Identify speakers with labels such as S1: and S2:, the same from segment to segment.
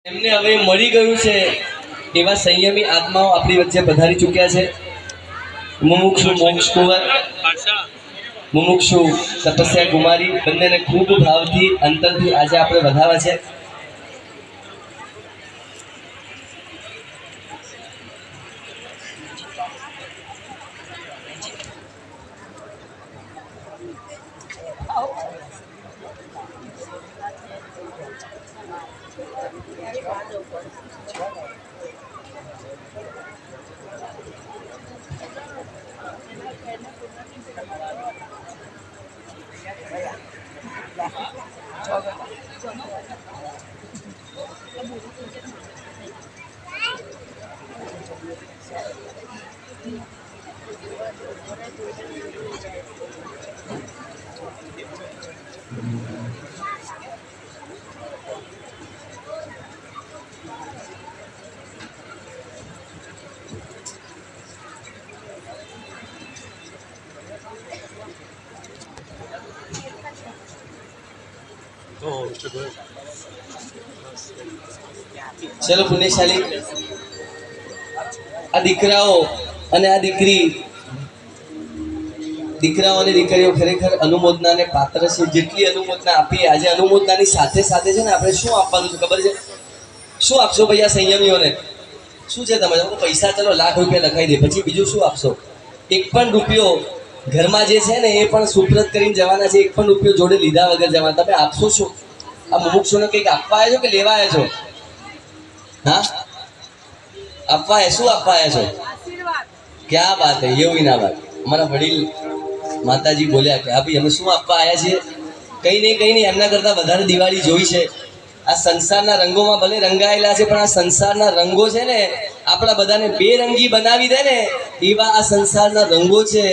S1: એમને હવે મળી ગયું છે એવા સંયમી આત્માઓ આપણી વચ્ચે પધારી ચૂક્યા છે. મુમુક્ષુ મોક્ષ કુંવર, મુમુક્ષુ તપસ્યા કુમારી, બંનેને ખૂબ ભાવથી અંતરથી આજે આપણે વધાવ્યા છે. ચલો પુણ્યશાલી, આ દીકરાઓ અને આ દીકરાઓ અને દીકરીઓ ખરેખર અનુમોદનાને પાત્ર છે. જેટલી અનુમોદના આપીએ આજે, અનુમોદનાની સાથે સાથે છે ને આપણે શું આપવાનું છે ખબર છે? શું આપશો ભાઈ આ સંયમીઓને? શું છે તમે પૈસા ચલો ₹1,00,000 લખાઈ દે, પછી બીજું શું આપશો? એક પણ રૂપિયો ઘરમાં જે છે ને એ પણ સુપ્રત કરીને જવાના છે. એક પણ રૂપિયો જોડે લીધા વગર જવાના. તમે આપશો શું? આ મુમુક્ષુને કંઈક આપવા આવ્યા છો કે લેવા આવ્યા છો? હા, આપવા શું આપવા આવ્યા છો? ક્યાં વાત હે, એવું ના વાત. અમારા વડીલ માતાજી બોલ્યા કે ભાઈ અમે શું આપવા આવ્યા છીએ? કંઈ નહીં, એમના કરતાં વધારે દિવાળી જોઈ છે. આ સંસારના રંગોમાં ભલે રંગાયેલા છે, પણ આ સંસારના રંગો છે ને આપણા બધાને બેરંગી બનાવી દે ને એવા આ સંસારના રંગો છે.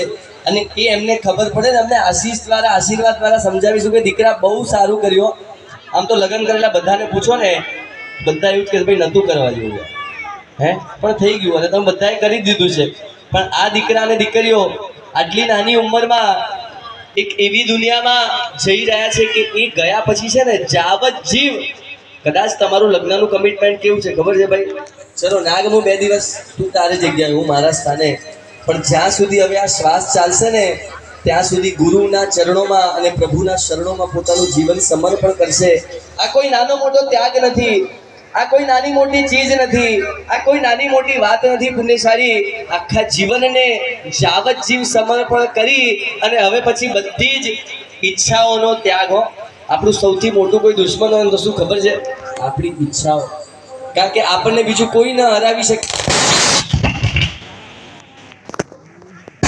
S1: અને એ એમને ખબર પડે ને, અમને આશીષ દ્વારા, આશીર્વાદ દ્વારા સમજાવીશું કે દીકરા બહુ સારું કર્યું. આમ તો લગ્ન કરેલા બધાને પૂછો ને, બધા એવું જ કે ભાઈ નહોતું કરવા જેવું, પણ થઈ ગયું અને તમે બધાએ કરી દીધું છે. પણ આ દીકરા અને દીકરીઓ આટલી નાની ઉંમરમાં એક એવી દુનિયામાં જઈ રહ્યા છે કે એ ગયા પછી છે ને જાવત જીવ. કદાચ તમારું લગ્નનું કમિટમેન્ટ કેવું છે ખબર છે ભાઈ? ચલો નાગ હું 2 દિવસ, તું તારી જગ્યાએ, હું મારા સ્થાને, પણ જ્યાં સુધી હવે આ શ્વાસ ચાલશે ને ત્યાં સુધી ગુરુના ચરણોમાં અને પ્રભુના શરણોમાં પોતાનું જીવન સમર્પણ કરશે. આ કોઈ નાનો મોટો ત્યાગ નથી, આ કોઈ નાની મોટી ચીજ નથી, આ કોઈ નાની મોટી વાત નથી. પુણ્યશાળી આખા જીવનને જાવત જીવ સમર્પણ કરી અને હવે પછી બધી જ ઈચ્છાઓનો ત્યાગ. આપણું સૌથી મોટું કોઈ દુશ્મન હોય તો શું ખબર છે? આપણી ઈચ્છાઓ. કારણ કે આપણને બીજું કોઈ ન હરાવી શકે.